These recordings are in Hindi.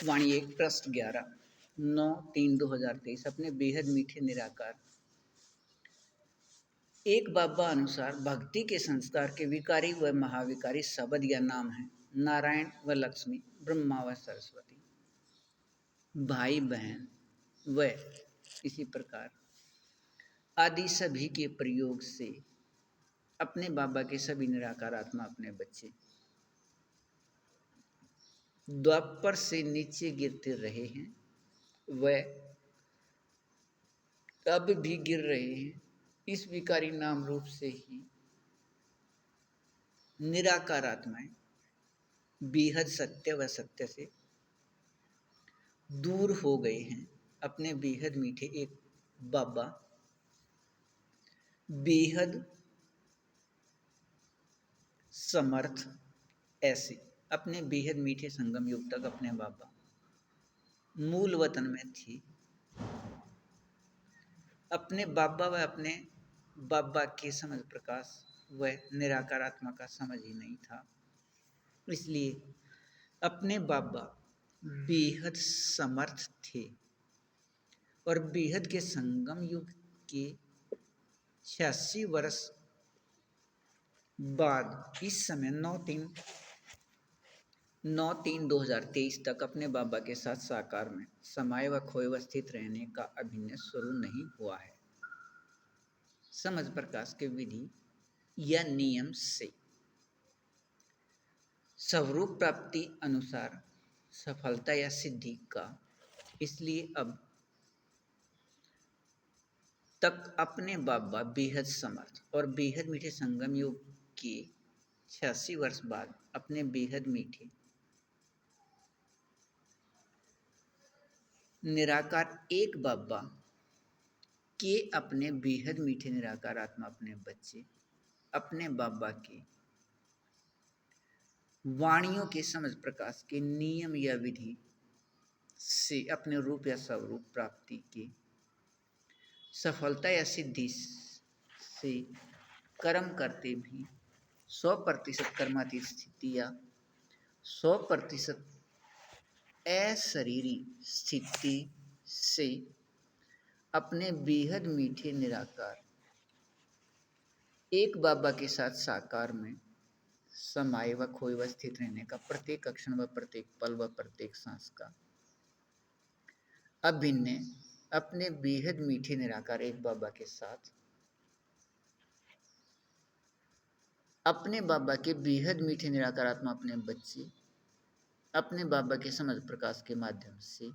वाणी 1 पृष्ठ 11 9/3/2023 अपने बेहद मीठे निराकार एक बाबा अनुसार भक्ति के संस्कार के विकारी व महाविकारी शब्द या नाम हैं नारायण व लक्ष्मी, ब्रह्मा व सरस्वती, भाई बहन व इसी प्रकार आदि सभी के प्रयोग से अपने बाबा के सभी निराकार आत्मा अपने बच्चे द्वापर से नीचे गिरते रहे हैं व अब भी गिर रहे हैं। इस विकारी नाम रूप से ही निराकार आत्माएं बेहद सत्य व सत्य से दूर हो गए हैं। अपने बेहद मीठे एक बाबा बेहद समर्थ ऐसे अपने बेहद मीठे संगम युग तक अपने बाबा मूल वतन में थी। अपने बाबा व अपने बाबा के समझ प्रकाश व निराकार आत्मा का समझ ही नहीं था, इसलिए अपने बाबा बेहद समर्थ थे और बेहद के संगम युग के 86 वर्ष बाद इस समय 9/3/2023 तक अपने बाबा के साथ साकार में समाये व खोए व स्थित रहने का अभिनय शुरू नहीं हुआ है। समझ प्रकाश के विधि या नियम से स्वरूप प्राप्ति अनुसार सफलता या सिद्धि का, इसलिए अब तक अपने बाबा बेहद समर्थ और बेहद मीठे संगम युग के 86 वर्ष बाद अपने बेहद मीठे निराकार एक बाबा के अपने बेहद मीठे निराकार आत्मा अपने बच्चे अपने बाबा के वाणियों के समझ प्रकाश के नियम या विधि से अपने रूप या स्वरूप प्राप्ति के सफलता या सिद्धि से कर्म करते भी 100% कर्मातीत स्थिति या 100% अशरीरी स्थिति से अपने बेहद मीठे निराकार एक बाबा के साथ साकार में समाये व खोए व स्थित रहने का प्रत्येक क्षण व प्रत्येक पल व प्रत्येक सांस का अभिन्न अपने बेहद मीठे निराकार एक बाबा के साथ अपने बाबा के बेहद मीठे निराकार आत्मा अपने बच्चे अपने बाबा के समझ प्रकाश के माध्यम से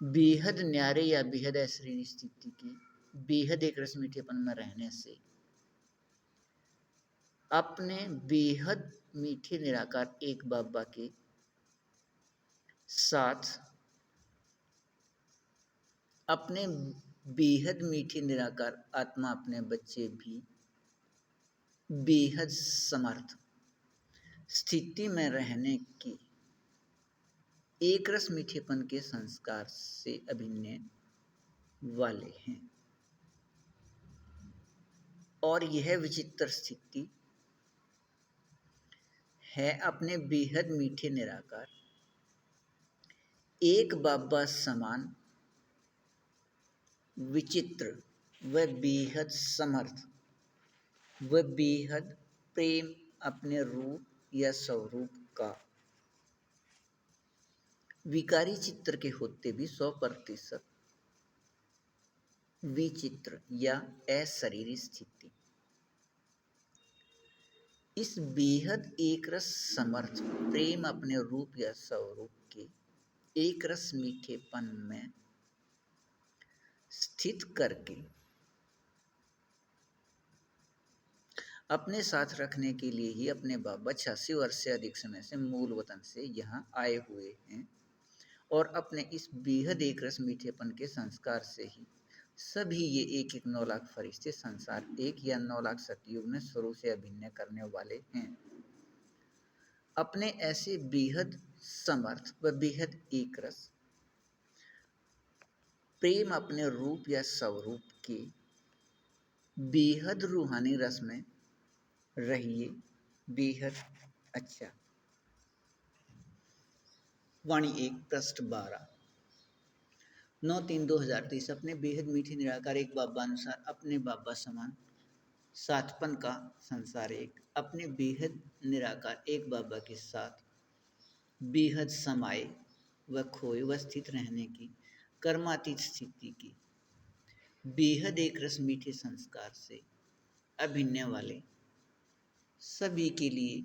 बेहद न्यारे या बेहद अशरीरी स्थिति की बेहद एक रस मीठेपन में रहने से अपने बेहद मीठे निराकार एक बाबा के साथ अपने बेहद मीठे निराकार आत्मा अपने बच्चे भी बेहद समर्थ स्थिति में रहने की एक रस मीठेपन के संस्कार से अभिन्न वाले हैं और यह विचित्र स्थिति है अपने बेहद मीठे निराकार एक बाबा समान विचित्र व बेहद समर्थ व बेहद प्रेम अपने रूप या स्वरूप का विकारी चित्र के होते भी 100% विचित्र या अशरीरी स्थिति इस बेहद एकरस समर्थ प्रेम अपने रूप या स्वरूप के एकरस मीठेपन में स्थित करके अपने साथ रखने के लिए ही अपने बाबा 86 वर्ष से अधिक समय से मूल वतन से यहाँ आए हुए हैं और अपने इस बेहद एकरस मीठेपन के संस्कार से ही सभी ये 1-1 9 लाख फरिश्ते संसार 1 या 9 लाख सतयुग में शुरू से अभिनय करने वाले हैं। अपने ऐसे बेहद समर्थ व बेहद एकरस प्रेम अपने रूप या स्वरूप के बेहद रूहानी रस में रहिए बेहद अच्छा। वाणी 1 पृष्ठ 12। 9/3/2023 अपने बेहद मीठे निराकार एक बाबा अनुसार अपने बाबा समान साथपन का संसार एक अपने बेहद निराकार एक बाबा के साथ बेहद समाये व खोए व स्थित रहने की कर्मातीत स्थिति की बेहद एक रस मीठे संस्कार से अभिनय वाले सभी के लिए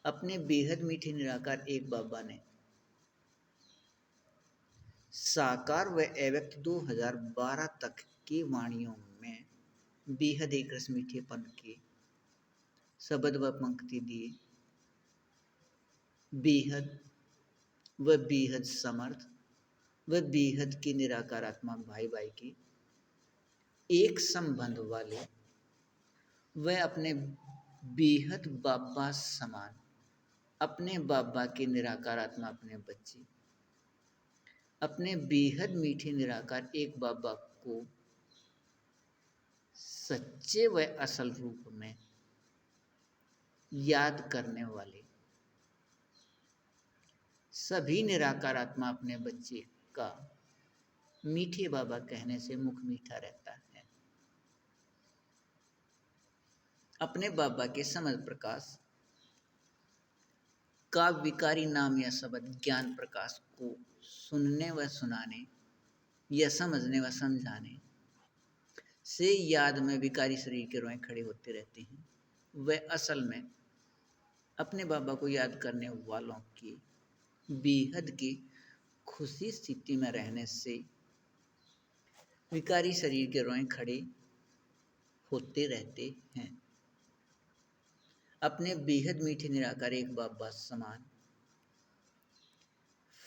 अपने बेहद मीठे निराकार एक बाबा ने साकार व अव्यक्त 2012 तक की वाणियों में बेहद एक रस मीठेपन के शब्द व पंक्ति दिए बेहद व बेहद समर्थ व बेहद के निराकारात्मक भाई भाई के एक संबंध वाले वह अपने बेहद बाबा समान अपने बाबा के निराकार आत्मा अपने बच्चे अपने बेहद मीठे निराकार एक बाबा को सच्चे व असल रूप में याद करने वाले सभी निराकार आत्मा अपने बच्चे का मीठे बाबा कहने से मुख मीठा रहता है। अपने बाबा के समझ प्रकाश का विकारी नाम या शब्द ज्ञान प्रकाश को सुनने व सुनाने या समझने व समझाने से याद में विकारी शरीर के रोए खड़े होते रहते हैं। वह असल में अपने बाबा को याद करने वालों की बेहद की खुशी स्थिति में रहने से विकारी शरीर के रोए खड़े होते रहते हैं। अपने बेहद मीठे निराकार एक बाबा समान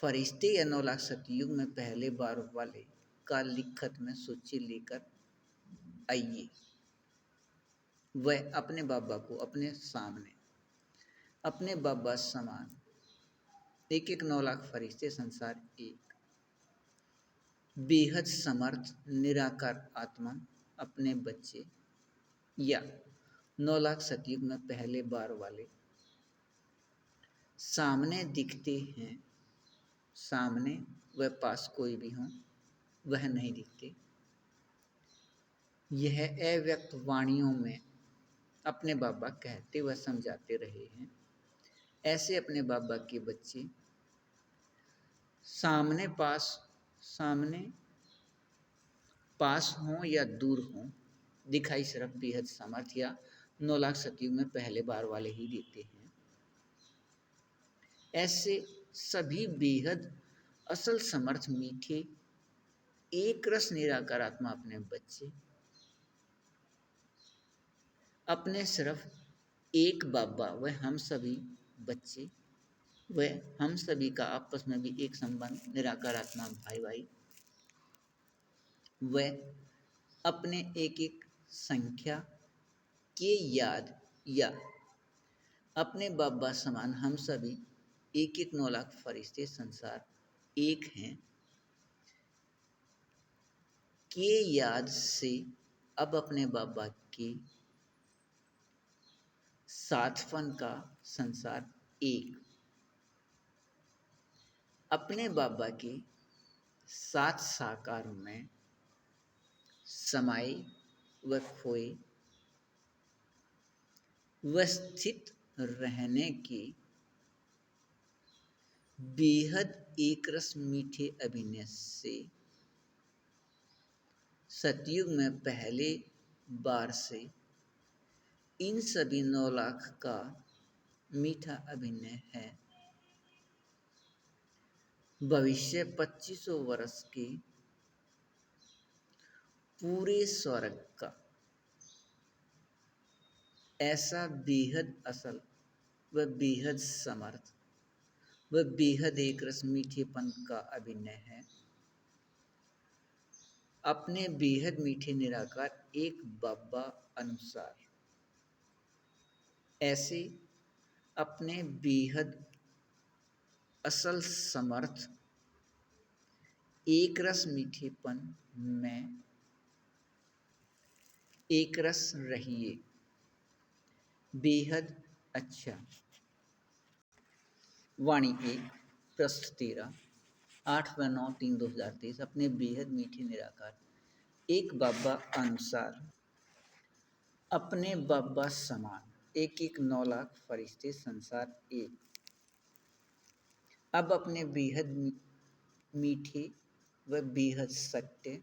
फरिश्ते या 9 लाख सतयुग में पहले बार वाले का लिखत में सूची लेकर आइए। वह अपने बाबा को अपने सामने अपने बाबा समान एक एक 9 लाख फरिश्ते संसार एक बेहद समर्थ निराकार आत्मा अपने बच्चे या 9 लाख सतयुग में पहले बार वाले सामने दिखते हैं। सामने व पास कोई भी हो वह नहीं दिखते। यह अव्यक्त वाणियों में अपने बाबा कहते व समझाते रहे हैं। ऐसे अपने बाबा के बच्चे सामने पास हों या दूर हों दिखाई सिर्फ बेहद समर्थ या 9 लाख सतयुग में पहले बार वाले ही देते हैं। ऐसे सभी बेहद असल समर्थ मीठे एक रस निराकार आत्मा अपने बच्चे अपने सिर्फ एक बाबा व हम सभी बच्चे व हम सभी का आपस में भी एक संबंध निराकार आत्मा भाई भाई व अपने एक एक संख्या के याद या अपने बाबा समान हम सभी एक एक 9 लाख फरिश्ते संसार एक हैं के याद से अब अपने बाबा के साथपन का संसार एक अपने बाबा के साथ साकार में समाये व खोए व स्थित रहने के बेहद एकरस मीठे अभिनय से सतयुग में पहले बार से इन सभी 9 लाख का मीठा अभिनय है। भविष्य 2500 वर्ष के पूरे स्वर्ग का ऐसा बेहद असल व बेहद समर्थ व बेहद एकरस मीठेपन का अभिनय है। अपने बेहद मीठे निराकार एक बाबा अनुसार ऐसे अपने बेहद असल समर्थ एक रस मीठेपन में एक रस रहिए। बेहद अच्छा। वाणी 1 पृष्ठ 13 8/9/3/2023 अपने बेहद मीठे निराकार एक बाबा अनुसार अपने बाबा समान एक एक 9 लाख फरिश्ते संसार एक। अब अपने बेहद मीठे व बेहद सत्य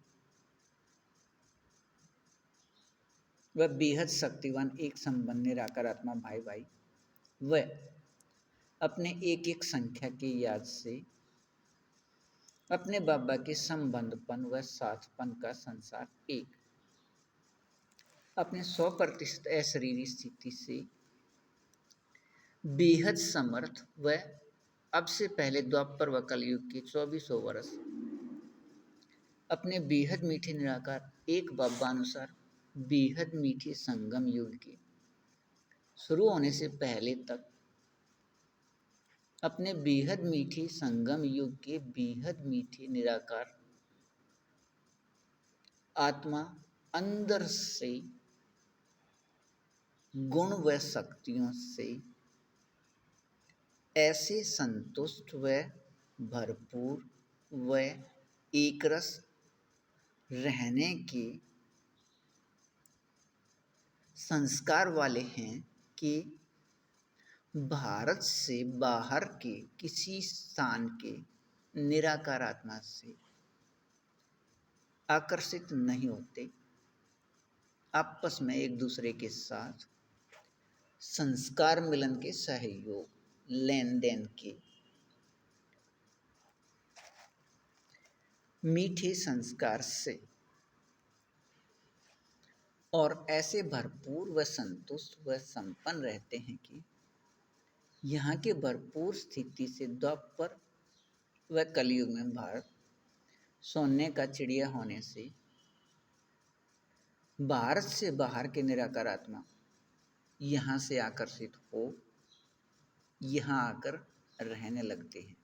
व बेहद शक्तिवान एक संबंध निराकार आत्मा भाई भाई व अपने एक एक संख्या की याद से अपने बाबा के संबंधपन व साथपन का संसार एक अपने 100% अशरीरी स्थिति से बेहद समर्थ व अब से पहले द्वापर व कलयुग के 2400 वर्ष अपने बेहद मीठे निराकार एक बाबा अनुसार बेहद मीठे संगम युग के शुरू होने से पहले तक अपने बेहद मीठे संगम युग के बेहद मीठे निराकार आत्मा अंदर से गुण व शक्तियों से ऐसे संतुष्ट व भरपूर व एकरस रहने के संस्कार वाले हैं कि भारत से बाहर के किसी स्थान के निराकार आत्मा से आकर्षित नहीं होते, आपस में एक दूसरे के साथ संस्कार मिलन के सहयोग लेन देन के मीठे संस्कार से और ऐसे भरपूर व संतुष्ट व संपन्न रहते हैं कि यहाँ के भरपूर स्थिति से द्वापर व कलयुग में भारत सोने का चिड़िया होने से भारत से बाहर के निराकार आत्मा यहाँ से आकर्षित हो यहाँ आकर रहने लगते हैं।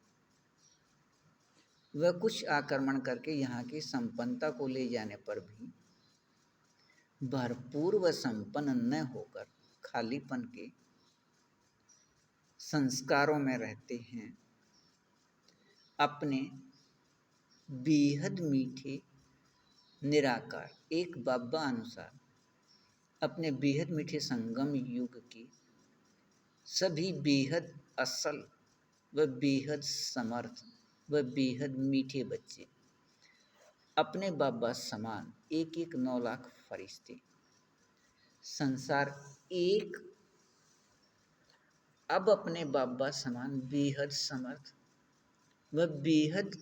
वह कुछ आक्रमण करके यहाँ की संपन्नता को ले जाने पर भी भरपूर व संपन्न न होकर खालीपन के संस्कारों में रहते हैं। अपने बेहद मीठे निराकार एक बाबा अनुसार अपने बेहद मीठे संगम युग की सभी बेहद असल व बेहद समर्थ व बेहद मीठे बच्चे अपने बाबा समान एक एक 9 लाख फरिश्ते संसार एक अब अपने बाबा समान बेहद समर्थ व बेहद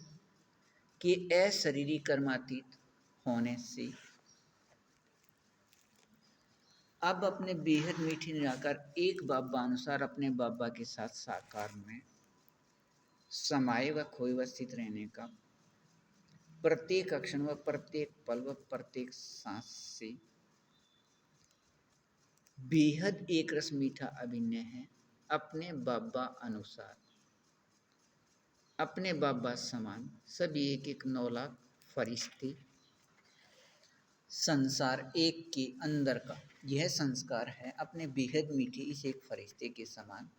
के अशरीरी कर्मातीत होने से अब अपने बेहद मीठे निराकार एक बाबा अनुसार अपने बाबा के साथ साकार में समाये व खोए व स्थित रहने का प्रत्येक क्षण व प्रत्येक पल व प्रत्येक सांस से बेहद एक रस मीठा अभिनय है। अपने बाबा अनुसार अपने बाबा समान सभी एक एक 9 लाख फरिश्ते संसार एक के अंदर का यह संस्कार है। अपने बेहद मीठे इस एक फरिश्ते के समान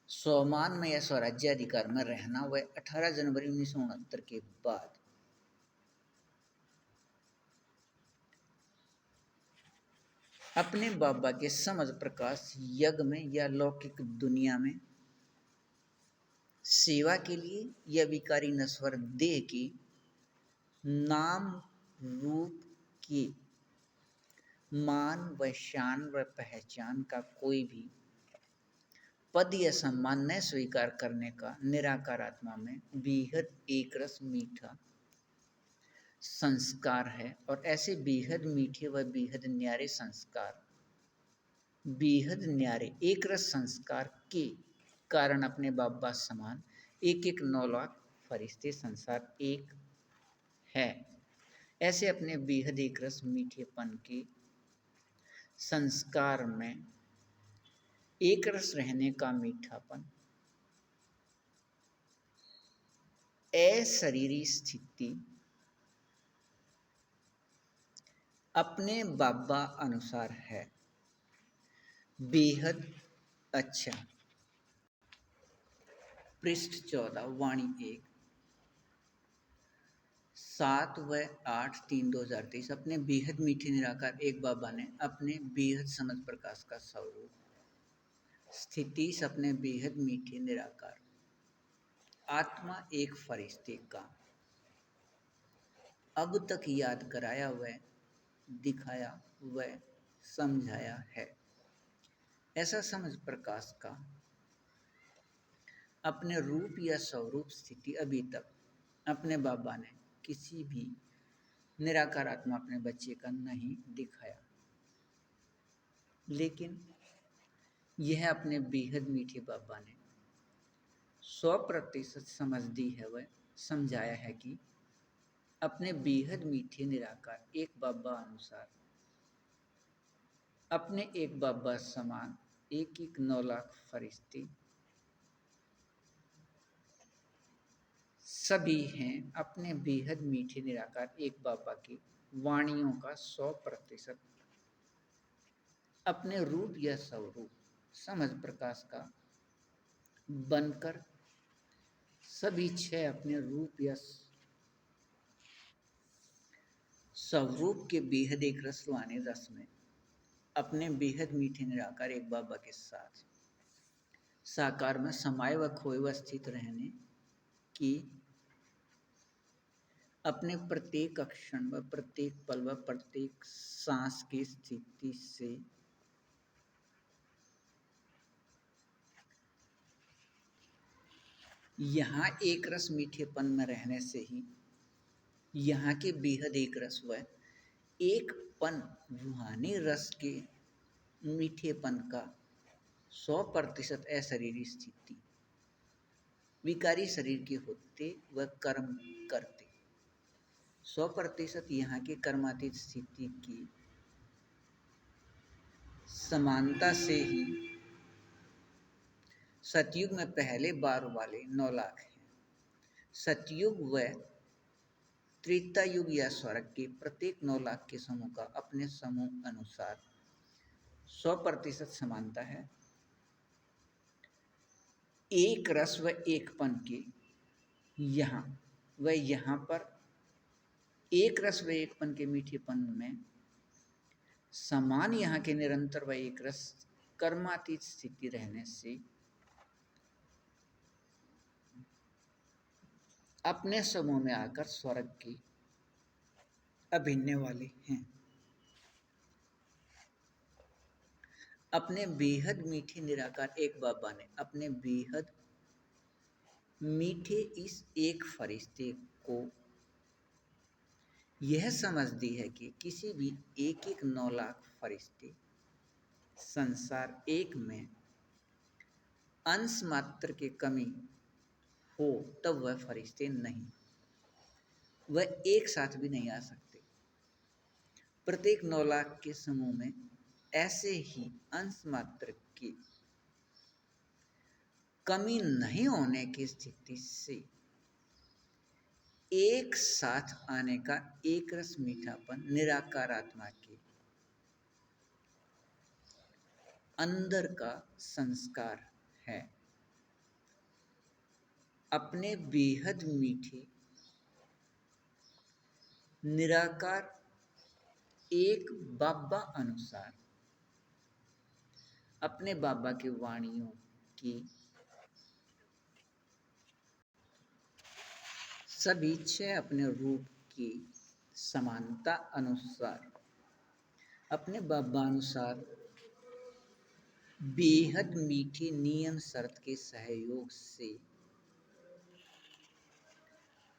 स्वमान में या स्वराज्याधिकार में रहना व 18 जनवरी 1969 के बाद अपने बाबा के समझ प्रकाश यज्ञ में या लौकिक दुनिया में सेवा के लिए या विकारी नश्वर देह की नाम रूप की मान व शान व पहचान का कोई भी पद या सम्मान न स्वीकार करने का निराकार आत्मा में बेहद एकरस मीठा संस्कार है। और ऐसे बेहद मीठे व बेहद न्यारे संस्कार बेहद न्यारे एकरस संस्कार के कारण अपने बाबा समान एक एक 9 लाख फरिश्ते संसार एक है। ऐसे अपने बेहद एकरस मीठेपन के संस्कार में एकरस रहने का मीठापन अशरीरी स्थिति अपने बाबा अनुसार है बेहद अच्छा। पृष्ठ 14 वाणी 1 7 व 8 3 2023 अपने बेहद मीठे निराकार एक बाबा ने अपने बेहद समझ प्रकाश का स्वरूप स्थिति अपने बेहद मीठे निराकार आत्मा एक फरिश्ते का अब तक याद कराया व दिखाया व समझाया है। ऐसा समझ प्रकाश का अपने रूप या स्वरूप स्थिति अभी तक अपने बाबा ने किसी भी निराकार आत्मा अपने बच्चे का नहीं दिखाया, लेकिन यह अपने बेहद मीठे बाबा ने 100% समझ दी है व समझाया है कि अपने बेहद मीठे निराकार एक बाबा अनुसार अपने एक बाबा समान एक एक 9 लाख फरिश्ते सभी हैं अपने बेहद मीठे निराकार एक बाबा की वाणियों का 100% अपने रूप या स्वरूप समझ प्रकाश का बनकर सभी 6 अपने रूप या स्वरूप के बेहद एक रसवाने रस में अपने बेहद मीठे निराकार एक बाबा के साथ साकार में समाये व खोए व स्थित रहने की अपने प्रत्येक क्षण व प्रत्येक पल व प्रत्येक सांस की स्थिति से यहाँ एक रस मीठेपन में रहने से ही यहाँ के बेहद एक रस व एक पन रूहानी रस के मीठेपन का 100% अशरीरी स्थिति विकारी शरीर के होते व कर्म करते 100% यहाँ के कर्मातीत स्थिति की समानता से ही सतयुग में पहले बार वाले 9 लाख हैं। सतयुग व त्रेता युग या स्वर्ग के प्रत्येक 9 लाख के समूह का अपने समूह अनुसार 100% समानता है। एक रस व एकपन के यहाँ व यहाँ पर एक रस व एकपन के मीठेपन में समान यहाँ के निरंतर व एक रस कर्मातीत स्थिति रहने से अपने समूह में आकर स्वर्ग की अभिन्न वाले हैं। अपने बेहद मीठे निराकार एक बाबा ने अपने बेहद मीठे इस एक फरिश्ते को यह समझ दी है कि किसी भी एक एक 9 लाख फरिश्ते संसार एक में अंश मात्र के कमी हो तब वह फरिश्ते नहीं, वह एक साथ भी नहीं आ सकते। प्रत्येक 9 लाख के समूह में ऐसे ही अंश मात्र की कमी नहीं होने की स्थिति से एक साथ आने का एक रस मीठापन निराकार आत्मा के अंदर का संस्कार है। अपने बेहद मीठे निराकार एक बाबा अनुसार अपने बाबा की वाणियों की सभी 6 अपने रूप की समानता अनुसार अपने बाबा अनुसार बेहद मीठे नियम शर्त के सहयोग से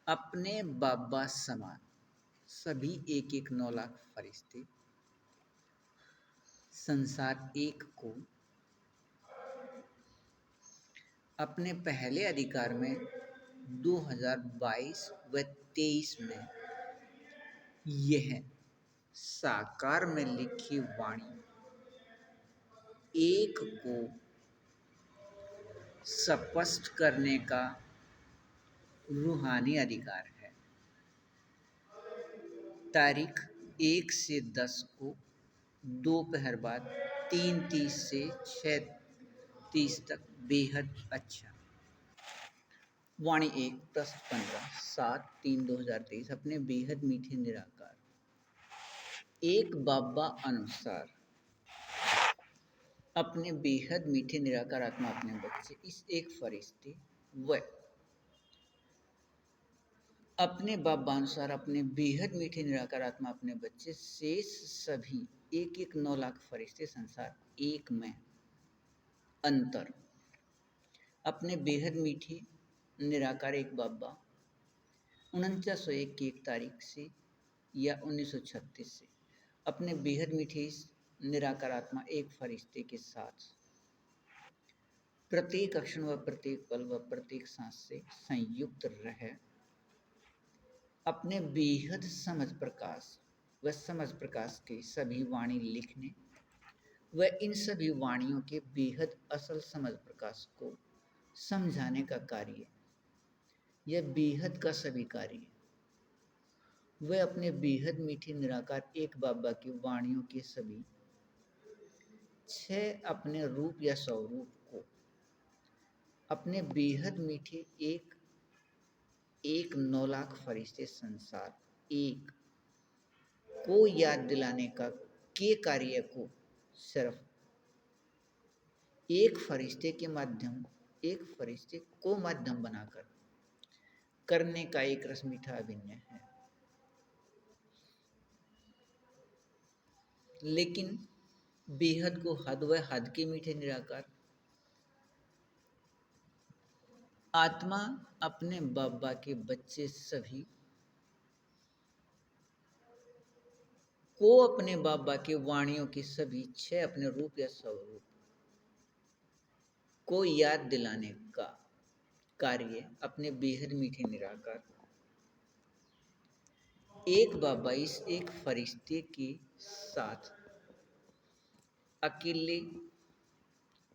अपने बाबा समान सभी एक एक 9 लाख फरिश्ते संसार एक को अपने पहले अधिकार में 2022 व 23 में यह साकार में लिखी वाणी एक को स्पष्ट करने का रूहानी अधिकार है। तारीख 1 से 10 को दोपहर बाद 3:30 से 6:30 तक बेहद अच्छा। वाणी 1 प्रश्न 15 7/3/2023 अपने बेहद मीठे निराकार एक बाबा अनुसार अपने बेहद मीठे निराकार आत्मा अपने बच्चे इस एक फरिश्ते व अपने बाबा अनुसार अपने बेहद मीठे निराकार आत्मा अपने बच्चे शेष सभी एक एक 9 लाख फरिश्ते संसार एक में अंतर अपने बेहद मीठे निराकार एक बाबा 4901 की 1 तारीख से या 1936 से अपने बेहद मीठे इस निराकार आत्मा एक फरिश्ते के साथ प्रत्येक क्षण व प्रत्येक पल व प्रत्येक सांस से संयुक्त रहे अपने बेहद समझ प्रकाश के सभी वाणी लिखने व इन सभी वाणियों के बेहद असल समझ प्रकाश को समझाने का कार्य यह बेहद का सभी कार्य वह अपने बेहद मीठे निराकार एक बाबा की वाणियों के सभी 6 अपने रूप या स्वरूप को अपने बेहद मीठे एक 9 लाख फरिश्ते संसार एक को याद दिलाने का के कार्य को सिर्फ एक फरिश्ते को माध्यम बनाकर करने का एक रस मीठा अभिनय है। लेकिन बेहद को हद व हद के मीठे निराकार आत्मा अपने बाबा के बच्चे सभी को अपने बाबा के वाणियों के सभी 6 अपने रूप या स्वरूप को याद दिलाने का कार्य अपने बेहद मीठे निराकार एक बाबा इस एक फरिश्ते के साथ अकेले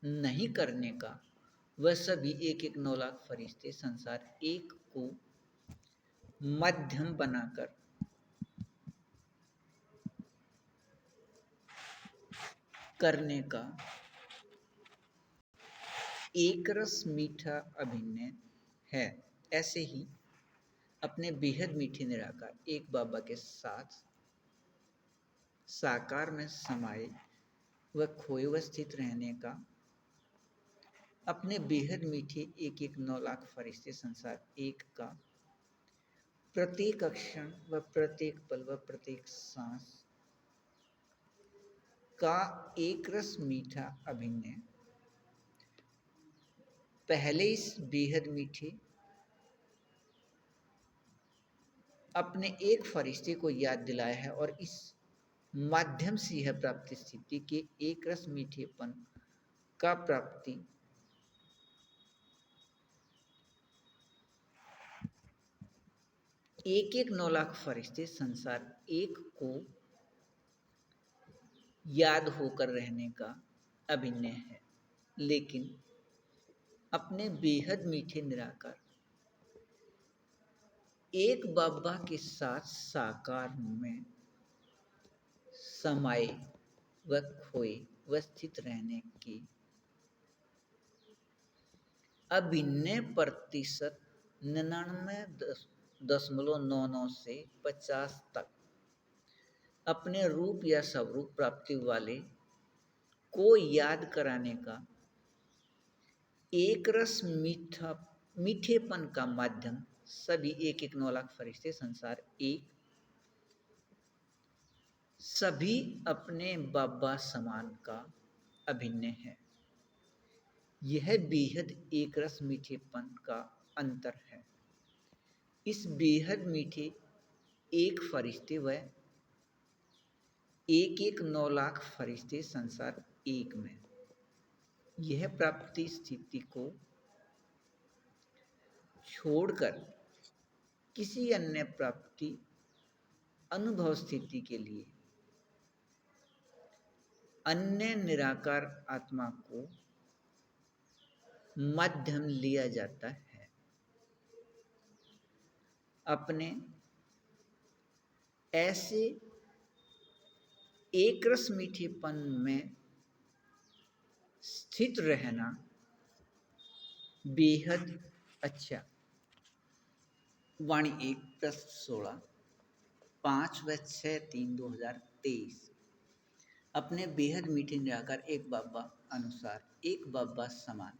नहीं करने का वह सभी एक एक 9 लाख फरिश्ते संसार एक को मध्यम बनाकर करने का एक रस मीठा अभिनय है। ऐसे ही अपने बेहद मीठे निराकार एक बाबा के साथ साकार में समाये व खोए व स्थित रहने का अपने बेहद मीठे एक एक 9 लाख फरिश्ते संसार एक का प्रत्येक क्षण व प्रत्येक पल व प्रत्येक सांस का एक रस मीठा अभिनय पहले इस बेहद मीठे अपने एक फरिश्ते को याद दिलाया है और इस माध्यम से यह प्राप्ति स्थिति के एक रस मीठेपन का प्राप्ति एक एक 9 लाख फरिश्ते संसार एक को याद होकर रहने का अभिनय है। लेकिन अपने बेहद मीठे निराकार एक बाबा के साथ साकार में समाये व खोए व स्थित रहने की अभिनय प्रतिशत 99.99 से 50 तक अपने रूप या स्वरूप प्राप्ति वाले को याद कराने का एक रस मीठेपन का माध्यम सभी एक एक 9 लाख फरिश्ते संसार एक सभी अपने बाबा समान का अभिनय है। यह बेहद एक रस मीठेपन का अंतर है। इस बेहद मीठे एक फरिश्ते व एक एक 9 लाख फरिश्ते संसार एक में यह प्राप्ति स्थिति को छोड़कर किसी अन्य प्राप्ति अनुभव स्थिति के लिए अन्य निराकार आत्मा को माध्यम लिया जाता है। अपने ऐसे एक रस मीठेपन में स्थित रहना बेहद अच्छा वाणी 1/16, 5/6/3/2023। अपने बेहद मीठे निराकार एक बाबा अनुसार एक बाबा समान,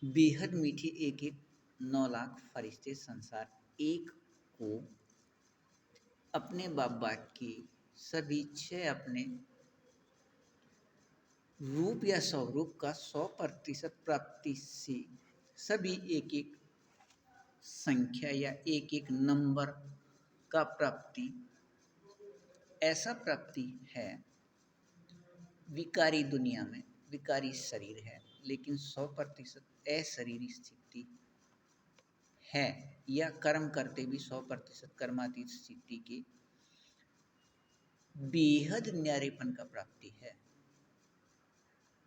बेहद मीठी एक एक 9 लाख फरिश्ते संसार एक को अपने बाबा की सभी 6 अपने रूप या स्वरूप का 100% प्राप्ति से सभी एक एक संख्या या एक एक नंबर का प्राप्ति ऐसा प्राप्ति है। विकारी दुनिया में विकारी शरीर है, लेकिन 100% अशरीरी स्थिति है, या कर्म करते भी 100% कर्मातीत स्थिति के बेहद न्यारेपन का प्राप्ति है।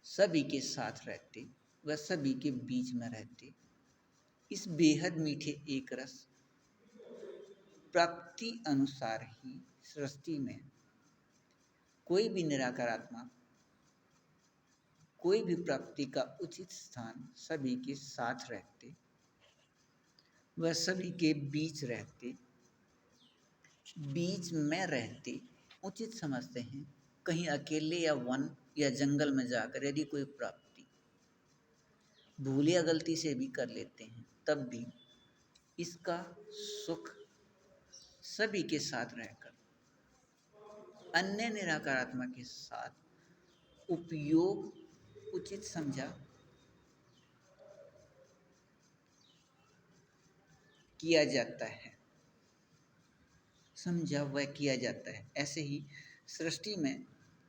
सभी के साथ रहते व सभी के बीच में रहते इस बेहद मीठे एक रस प्राप्ति अनुसार ही सृष्टि में कोई भी निराकार आत्मा कोई भी प्राप्ति का उचित स्थान सभी के साथ रहते व सभी के बीच रहते बीच में रहते उचित समझते हैं। कहीं अकेले या वन या जंगल में जाकर यदि कोई प्राप्ति भूल या गलती से भी कर लेते हैं, तब भी इसका सुख सभी के साथ रहकर अन्य निराकार आत्मा के साथ उपयोग उचित समझा किया जाता है, समझा व किया जाता है। ऐसे ही सृष्टि में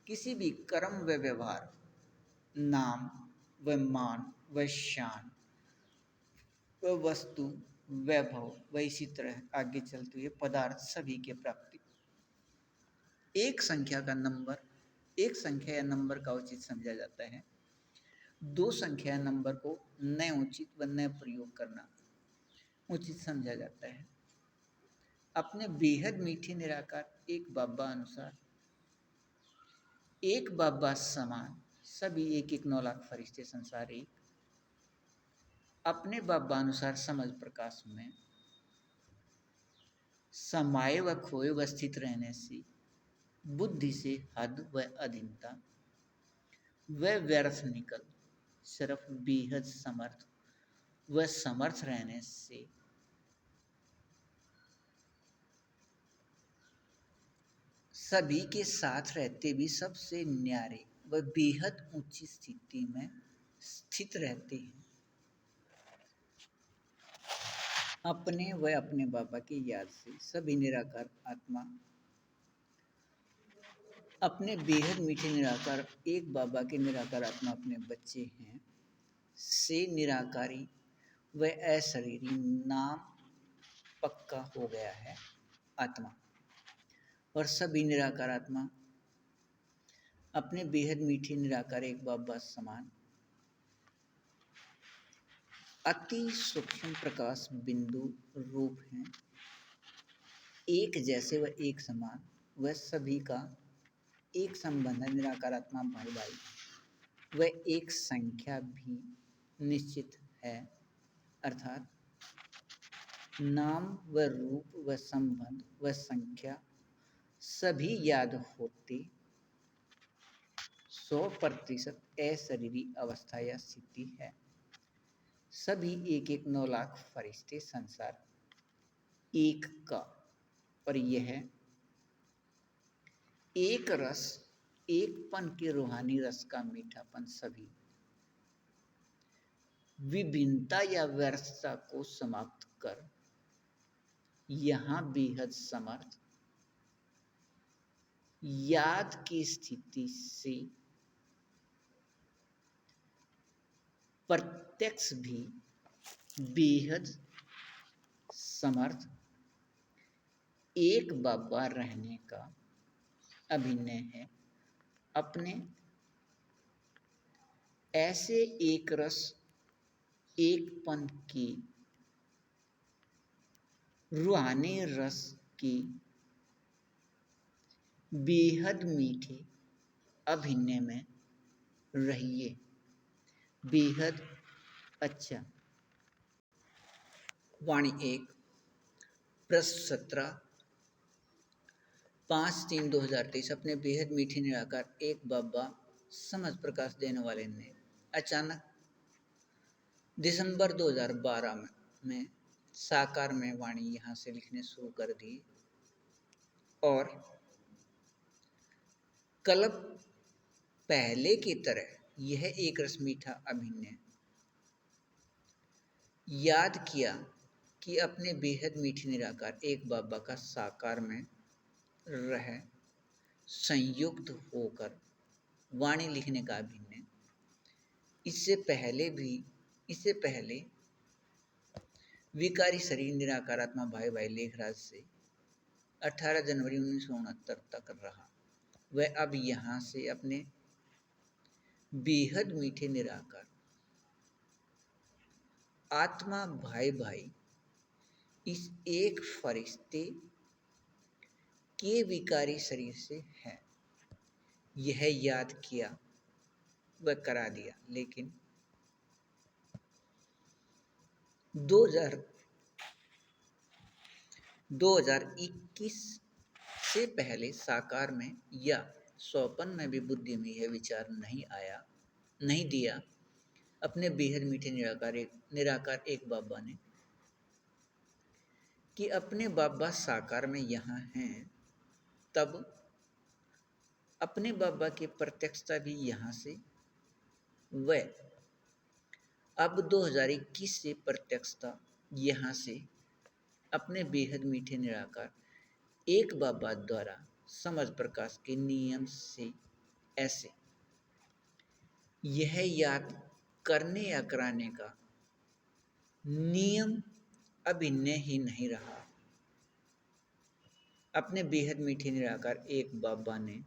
किसी भी कर्म व व्यवहार, नाम व मान व शान व वस्तु, वैभव व इसी तरह आगे चलते हुए पदार्थ सभी के प्राप्ति एक संख्या या नंबर का उचित समझा जाता है। 2 संख्या या नंबर को न उचित व न प्रयोग करना उचित समझा जाता है। अपने बेहद मीठे निराकार एक बाबा अनुसार एक बाबा समान सभी एक एक 9 लाख फरिश्ते संसार एक अपने बाबा अनुसार समझ प्रकाश में समाये व खोए व स्थित रहने से बुद्धि से हद व अधीनता व व्यर्थ निकल सिर्फ बेहद समर्थ व समर्थ रहने से सभी के साथ रहते भी सबसे न्यारे व बेहद ऊंची स्थिति में स्थित रहते हैं। अपने व अपने बाबा की याद से सभी निराकार आत्मा अपने बेहद मीठे निराकार एक बाबा के निराकार आत्मा अपने बच्चे हैं से निराकारी व अशरीरी नाम पक्का हो गया है आत्मा। और सभी निराकार आत्मा अपने बेहद मीठे निराकार एक बाबा समान अति सूक्ष्म प्रकाश बिंदु रूप हैं, एक जैसे व एक समान व सभी का एक संबंध है। निराकार आत्मा भाई भाई व एक संख्या भी निश्चित है, अर्थात नाम व रूप व संबंध व संख्या सभी याद होते 100% अशरीरी अवस्था या स्थिति है। सभी एक एक 9 लाख फरिश्ते संसार एक का, और यह एक रस एकपन के रूहानी रस का मीठापन सभी विभिन्नता या व्यर्थता को समाप्त कर यहाँ बेहद समर्थ याद की स्थिति से प्रत्यक्ष भी बेहद समर्थ एक बाबा रहने का अभिनय है। अपने ऐसे एक रस एकपन की रूहानी रस की बेहद मीठे अभिनय में रहिए, बेहद अच्छा। वाणी 1 प्रश्न 17 5/3/2023 अपने बेहद मीठे निराकार एक बाबा समझ प्रकाश देने वाले ने अचानक दिसंबर 2012 में साकार में वाणी यहाँ से लिखने शुरू कर दी और कल पहले की तरह यह एक रस मीठा अभिनय याद किया कि अपने बेहद मीठे निराकार एक बाबा का साकार में रह संयुक्त होकर वाणी लिखने का अभिनय इससे पहले विकारी शरीर निराकार आत्मा भाई भाई लेखराज से 18 जनवरी 1969 तक रहा। वह अब यहाँ से अपने बेहद मीठे निराकार आत्मा भाई भाई इस एक फरिश्ते के विकारी शरीर से है, यह याद किया व करा दिया। लेकिन 2021 से पहले साकार में या स्वप्न में भी बुद्धि में यह विचार नहीं दिया अपने बेहद मीठे निराकार एक बाबा ने कि अपने बाबा साकार में यहाँ हैं, तब अपने बाबा की प्रत्यक्षता भी यहाँ से व अब 2021 से प्रत्यक्षता यहाँ से अपने बेहद मीठे निराकार एक बाबा द्वारा समझ प्रकाश के नियम से ऐसे यह याद करने या कराने का नियम अभिनय ही नहीं रहा। अपने बेहद मीठे निराकार एक बाबा ने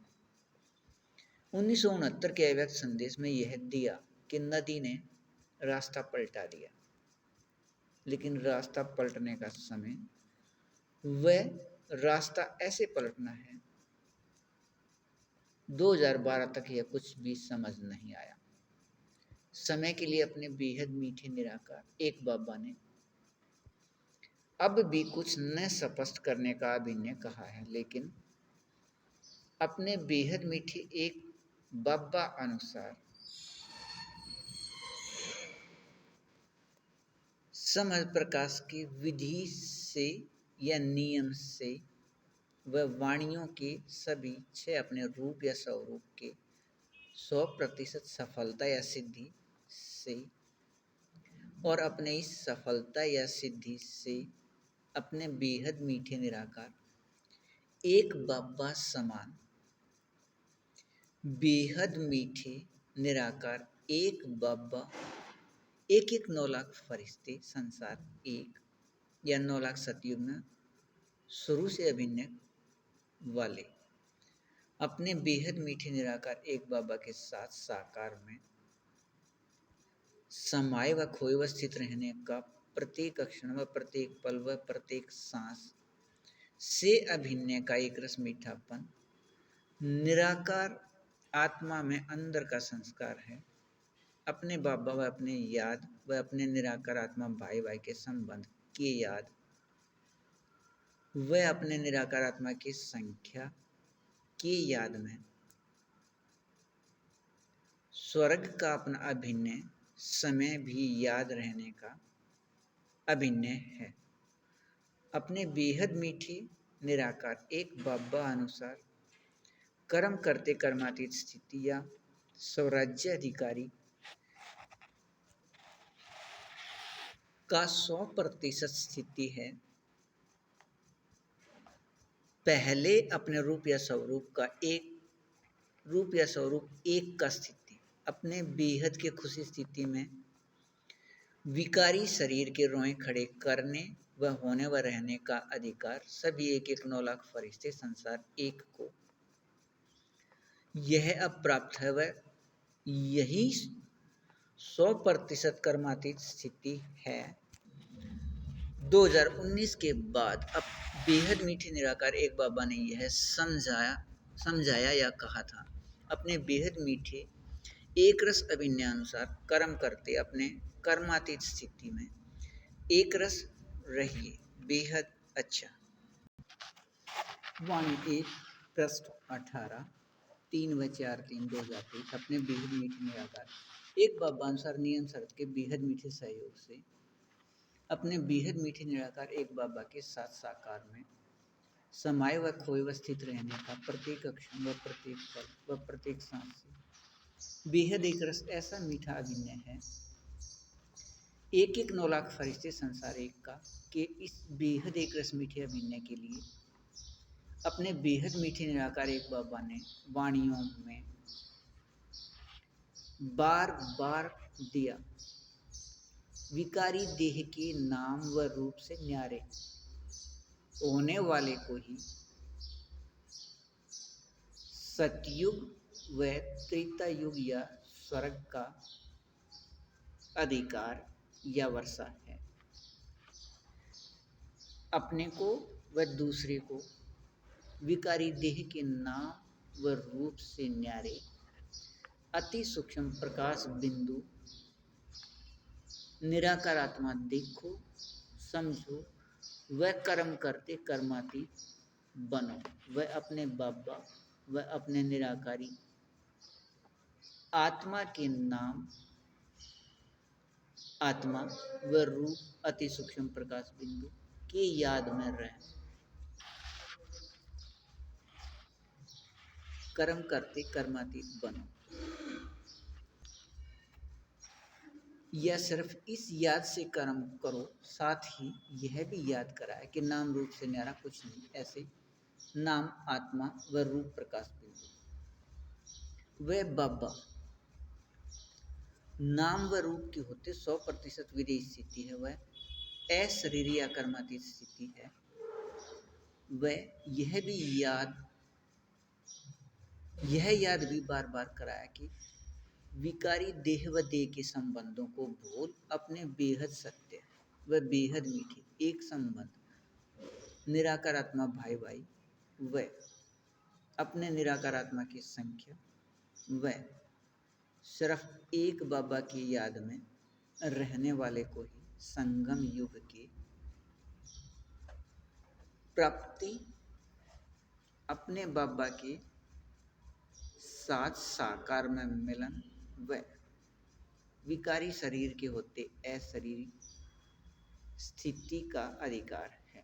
1969 के अव्यक्त संदेश में यह दिया कि नदी ने रास्ता पलटा दिया, लेकिन रास्ता पलटने का समय वह रास्ता ऐसे पलटना है। 2012 तक यह कुछ भी समझ नहीं आया। समय के लिए अपने बेहद मीठे निराकार एक बाबा ने अब भी कुछ न स्पष्ट करने का अभिनय कहा है, लेकिन अपने बेहद मीठे एक बाबा अनुसार समझ प्रकाश की विधि से या नियम से वह वाणियों के सभी 6 अपने रूप या स्वरूप के 100% सफलता या सिद्धि से और अपने इस सफलता या सिद्धि से अपने बेहद मीठे निराकार एक बाबा समान बेहद मीठे निराकार एक बाबा एक 9 लाख फरिश्ते संसार एक या 9 लाख सतयुग में शुरू से अभिनय वाले अपने बेहद मीठे निराकार एक बाबा के साथ साकार में समाये व खोए व स्थित रहने का प्रत्येक क्षण व प्रत्येक पल व प्रत्येक सांस से अभिनय का एक रस मीठापन निराकार आत्मा में अंदर का संस्कार है। अपने बाबा व अपने याद व अपने निराकार आत्मा भाई भाई के संबंध की याद वह अपने निराकार आत्मा की संख्या की याद में स्वर्ग का अपना अभिनय समय भी याद रहने का अभिनय है। अपने बेहद मीठे निराकार एक बाबा अनुसार कर्म करते कर्मातीत स्थिति या स्वराज्य अधिकारी का 100% स्थिति है। पहले अपने रूप या स्वरूप एक का स्थिति अपने बेहद के खुशी स्थिति में विकारी शरीर के रोए खड़े करने व होने व रहने का अधिकार सभी एक 9 लाख फरिश्ते संसार एक को यह अब प्राप्त है। वह यही 100% कर्मातीत स्थिति है। 2019 के बाद अब बेहद मीठे निराकार एक बाबा ने यह समझाया या कहा था अपने बेहद मीठे एक रस अभिनय अनुसार कर्म करते अपने कर्मातीत स्थिति में एक रस रहिए बेहद अच्छा। वाणी 1 पृष्ठ 18 3/4/3/2023 अपने बेहद मीठे निराकार एक बाबानुसार नियम शर्त के बेहद मीठे सहयोग से अपने बेहद मीठे निराकार एक बाबा के साथ साकार में समाये व खोए व स्थित रहने का प्रत्येक अक्षर व प्रत्येक पल व प्रत्येक सांस से बेहद एक रस ऐसा मीठा अभिनय है। एक एक 9 लाख फरिश्ते संसार एक का के इस बेहद एक रस मीठे अभिनय के लिए अपने बेहद मीठे निराकार एक बाबा ने वाणियों में बार बार दिया। विकारी देह के नाम व रूप से न्यारे होने वाले को ही सतयुग व त्रेता युग या स्वर्ग का अधिकार या वर्षा है। अपने को व दूसरे को विकारी देह के नाम व रूप से न्यारे अति सूक्ष्म प्रकाश बिंदु निराकार आत्मा देखो समझो व कर्म करते कर्मातीत बनो व अपने बाबा व अपने निराकारी आत्मा के नाम आत्मा व रूप अति सूक्ष्म प्रकाश बिंदु के याद में रह कर्म करते कर्मातीत बनो। यह सिर्फ इस याद से कर्म करो, साथ ही यह भी याद कराए कि नाम रूप से न्यारा कुछ नहीं, ऐसे नाम आत्मा व रूप प्रकाश बिंदु व बाबा नाम व रूप की होते 100% विदेह स्थिति है, वह अशरीर या कर्मातीत स्थिति है। वह यह याद भी बार बार कराया कि विकारी देह व देह के संबंधों को भूल अपने बेहद सत्य व बेहद मीठे एक संबंध निराकार आत्मा भाई भाई व अपने निराकार आत्मा की संख्या व सिर्फ एक बाबा की याद में रहने वाले को ही संगम युग की प्राप्ति अपने बाबा के साथ साकार में मिलन व विकारी शरीर के होते अशरीरी स्थिति का अधिकार है।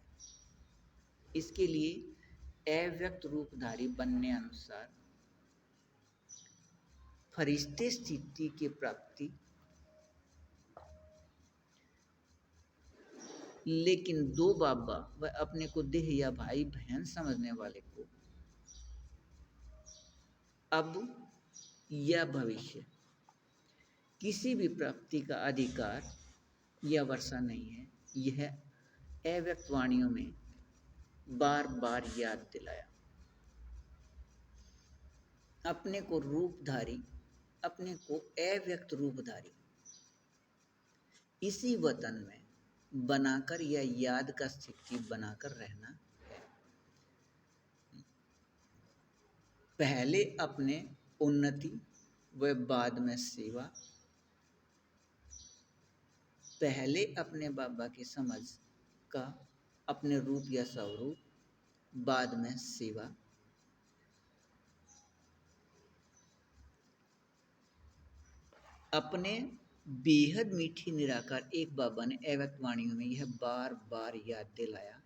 इसके लिए अव्यक्त रूपधारी बनने अनुसार फरिश्ते स्थिति की प्राप्ति, लेकिन दो बाबा व अपने को देह या भाई बहन समझने वाले को अब या भविष्य किसी भी प्राप्ति का अधिकार या वर्षा नहीं है। यह अव्यक्त वाणियों में बार बार याद दिलाया। अपने को रूपधारी, अपने को अव्यक्त रूपधारी इसी वतन में बनाकर या याद का स्थिति बनाकर रहना है। पहले अपने उन्नति व बाद में सेवा, पहले अपने बाबा की समझ का अपने रूप या स्वरूप, बाद में सेवा। अपने बेहद मीठी निराकार एक बाबा ने अव्यक्त वाणियों में यह बार बार याद दिलाया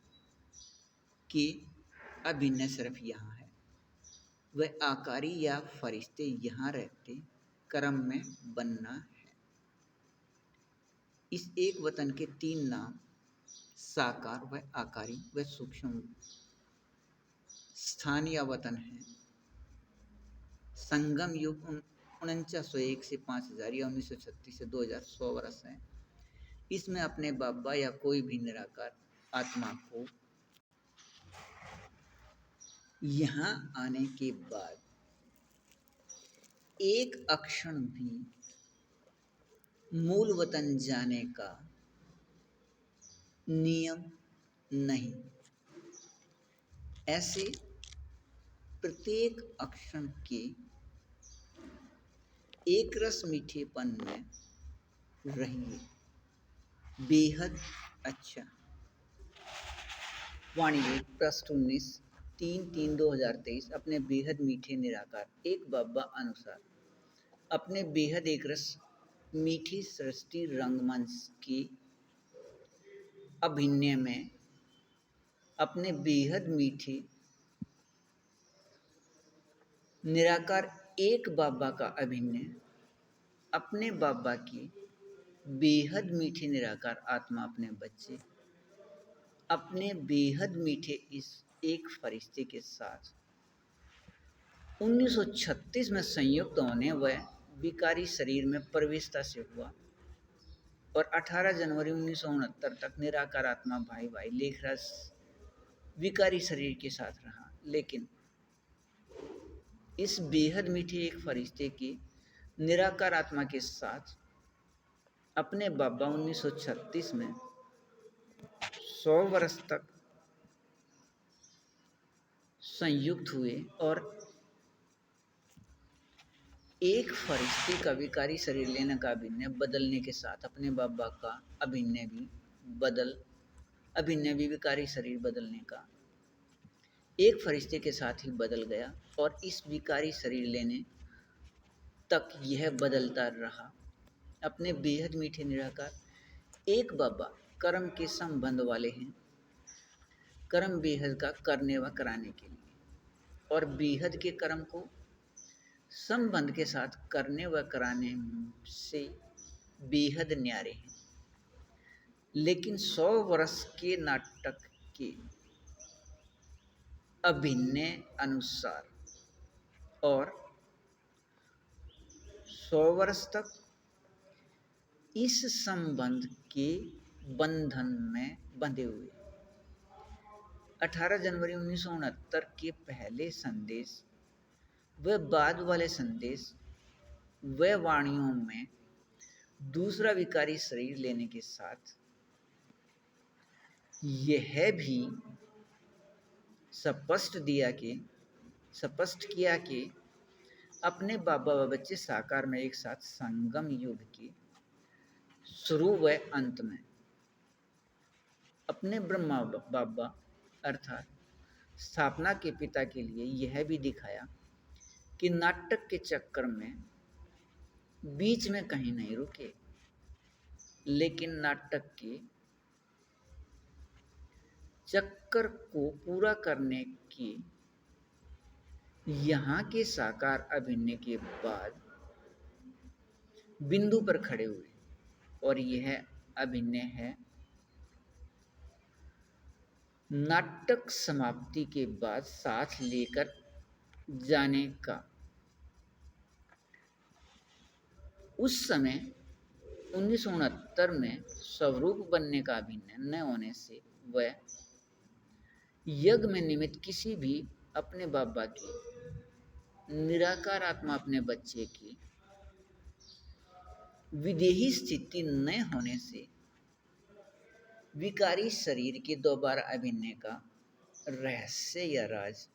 कि अभिनय सिर्फ यहाँ है, वह आकारी या फरिश्ते यहाँ रहते कर्म में बनना है। इस एक वतन के 3 नाम साकार व आकारी व सूक्ष्म स्थान या वतन है। संगम युग 4901 से 5000 या 1936 से 2100 वर्ष है। इसमें अपने बाबा या कोई भी निराकार आत्मा को यहाँ आने के बाद एक अक्षण भी मूल वतन जाने का नियम नहीं। ऐसे प्रत्येक अक्षण के एक रस मीठेपन में रहिए। बेहद अच्छा। वाणिज्यिक पृष्ठ 19 3/3/2023 अपने बेहद मीठे निराकार एक बाबा अनुसार अपने बेहद एक रस मीठी सृष्टि रंगमंच की अभिनय में अपने बेहद मीठे निराकार एक बाबा का अभिनय अपने बाबा की बेहद मीठे निराकार आत्मा अपने बच्चे अपने बेहद मीठे इस एक फरिश्ते के साथ 1936 में संयुक्त होने व विकारी शरीर में प्रवेशता से हुआ और 18 जनवरी 1969 तक निराकार आत्मा भाई भाई लेखराज विकारी शरीर के साथ रहा। लेकिन इस बेहद मीठे एक फरिश्ते की निराकार आत्मा के साथ अपने बाबा 1936 में 100 वर्ष तक संयुक्त हुए और एक फरिश्ते का विकारी शरीर लेने का अभिनय बदलने के साथ अपने बाबा का अभिनय भी विकारी शरीर बदलने का एक फरिश्ते के साथ ही बदल गया और इस विकारी शरीर लेने तक यह बदलता रहा। अपने बेहद मीठे निराकार एक बाबा कर्म के संबंध वाले हैं, कर्म बेहद का करने व कराने के लिए और बेहद के कर्म को संबंध के साथ करने व कराने से बेहद न्यारे हैं। लेकिन 100 वर्ष के नाटक के अभिनय अनुसार और 100 वर्ष तक इस संबंध के बंधन में बंधे हुए 18 जनवरी 1969 के पहले संदेश व बाद वाले संदेश व वाणियों में दूसरा विकारी शरीर लेने के साथ यह भी स्पष्ट किया कि अपने बाबा व बच्चे साकार में एक साथ संगम युग के शुरू व अंत में अपने ब्रह्मा बाबा अर्थात स्थापना के पिता के लिए यह भी दिखाया कि नाटक के चक्कर में बीच में कहीं नहीं रुके, लेकिन नाटक के चक्कर को पूरा करने के यहाँ के साकार अभिनय के बाद बिंदु पर खड़े हुए और यह अभिनय है नाटक समाप्ति के बाद साथ लेकर जाने का। उस समय 1969 में स्वरूप बनने का अभिनय न होने से वह यज्ञ में निमित्त किसी भी अपने बाबा की निराकार आत्मा अपने बच्चे की विदेही स्थिति न होने से विकारी शरीर के दोबारा अभिनय का रहस्य या राज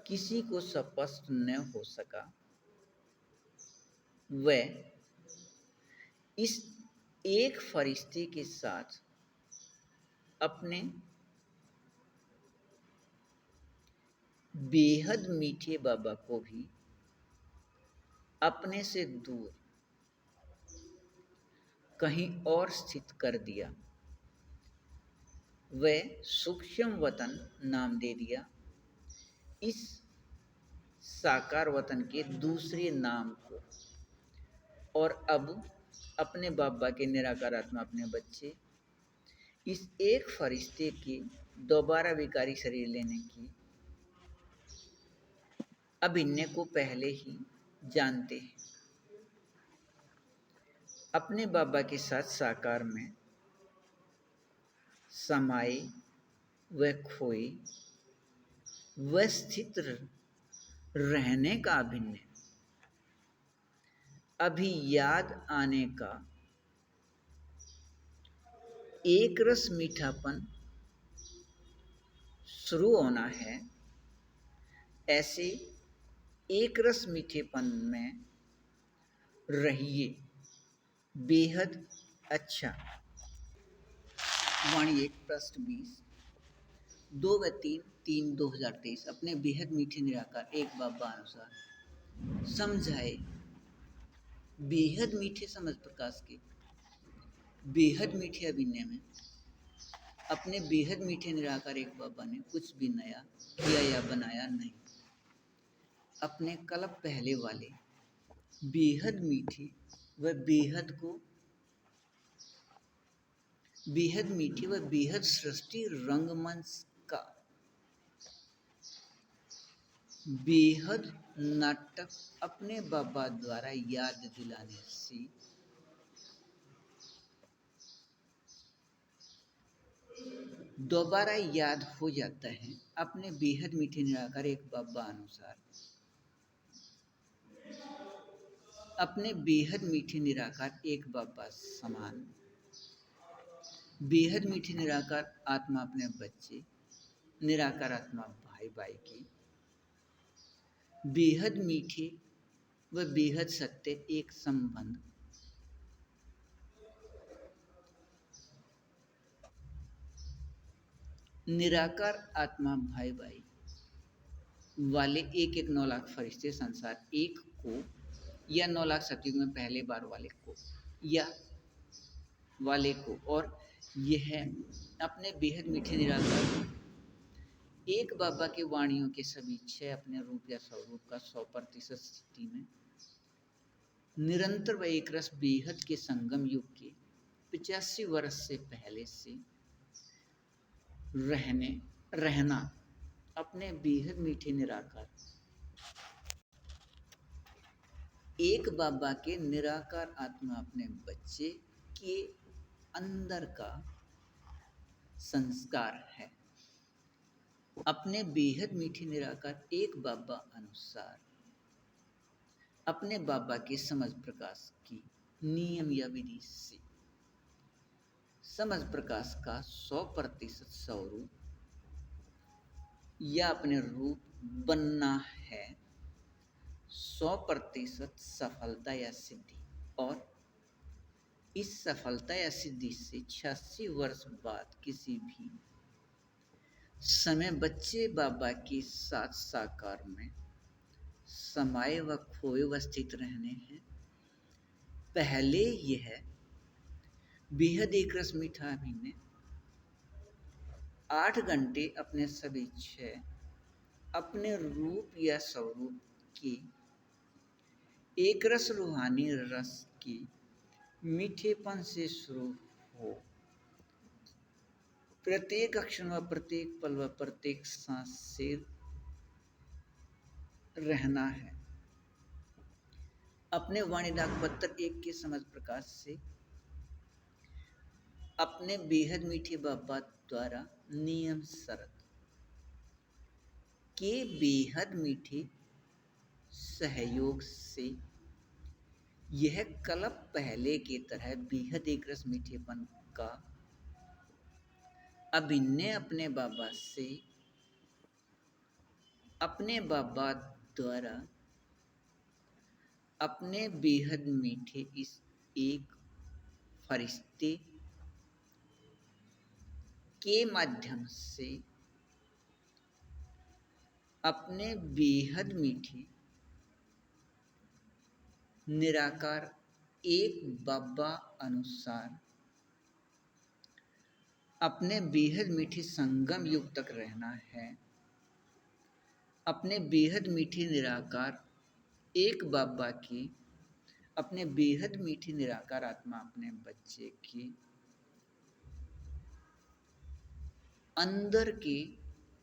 किसी को स्पष्ट न हो सका। वह इस एक फरिश्ते के साथ अपने बेहद मीठे बाबा को भी अपने से दूर कहीं और स्थित कर दिया। वह सूक्ष्म वतन नाम दे दिया इस साकार वतन के दूसरे नाम को और अब अपने बाबा के निराकार आत्मा अपने बच्चे इस एक फरिश्ते के दोबारा विकारी शरीर लेने की अभिनय को पहले ही जानते हैं। अपने बाबा के साथ साकार में समाये व खोए व स्थित रहने का अभिनय अभी याद आने का एक रस मीठापन शुरू होना है। ऐसे एक रस मीठेपन में रहिए, बेहद अच्छा। वाणी 1 पृष्ठ 20। 2 व 3 2023 अपने बेहद मीठे निराकार एक बाबा अनुसार समझाए। बेहद मीठे समझ प्रकाश के बेहद मीठे अभिनय में अपने बेहद मीठे निराकार एक बाबा ने कुछ भी नया किया या बनाया नहीं। अपने कल्प पहले वाले बेहद मीठे व बेहद मीठी व बेहद सृष्टि रंगमंच का बेहद नाटक अपने बाबा द्वारा याद दिलाने से दोबारा याद हो जाता है। अपने बेहद मीठे निराकार एक बाबा अनुसार अपने बेहद मीठे निराकार एक बाबा समान बेहद मीठे निराकार आत्मा अपने बच्चे निराकार आत्मा भाई भाई की बेहद मीठे व बेहद सत्य एक संबंध निराकार आत्मा भाई भाई वाले एक 9 लाख फरिश्ते संसार एक को या 9 लाख सतयुग में पहले बार वाले को या वाले को और यह अपने बेहद मीठे निराकार एक बाबा के वाणियों के सभी 6 अपने रूप या स्वरूप का 100% स्थिति में निरंतर व एक रस बेहद के संगम युग के 85 वर्ष से पहले से रहना अपने बेहद मीठे निराकार एक बाबा के निराकार आत्मा अपने बच्चे के अंदर का संस्कार है। अपने बेहद मीठे निराकार एक बाबा अनुसार अपने बाबा के समझ प्रकाश की नियम या विधि से समझ प्रकाश का 100% स्वरूप या अपने रूप बनना है। 100% सफलता या सिद्धि और इस सफलता या सिद्धि से 86 वर्ष बाद किसी भी समय बच्चे बाबा के साथ साकार में समाये व खोए व स्थित रहने हैं। पहले यह बेहद एक रस मीठा अभिनय 8 घंटे अपने सभी 6 अपने रूप या स्वरूप की एक रस रूहानी रस की मीठेपन से शुरू हो प्रत्येक अक्षर व प्रत्येक पल व प्रत्येक सांस से रहना है। अपने वाणीदाक पत्र 1 के समझ प्रकाश से अपने बेहद मीठे बाबा द्वारा नियम शरत के बेहद मीठे सहयोग से यह कल्प पहले की तरह बेहद एक रस मीठेपन का अभिनय अपने बाबा से अपने बाबा द्वारा अपने बेहद मीठे इस एक फरिश्ते के माध्यम से अपने बेहद मीठे निराकार एक बाबा अनुसार अपने बेहद मीठे संगम युग तक रहना है। अपने बेहद मीठे निराकार एक बाबा की अपने बेहद मीठे निराकार आत्मा अपने बच्चे की अंदर के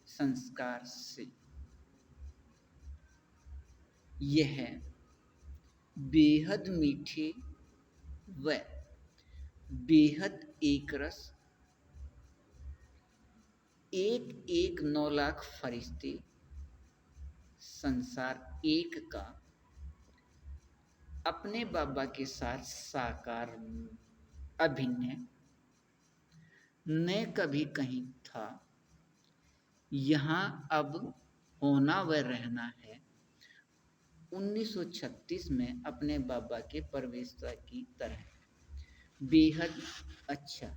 संस्कार से यह बेहद मीठे व बेहद एक रस एक 9 लाख फरिश्ते संसार एक का अपने बाबा के साथ साकार अभिनय न कभी कहीं था, यहाँ अब होना व रहना है। 1936 में अपने बाबा के प्रवेश की तरह बेहद अच्छा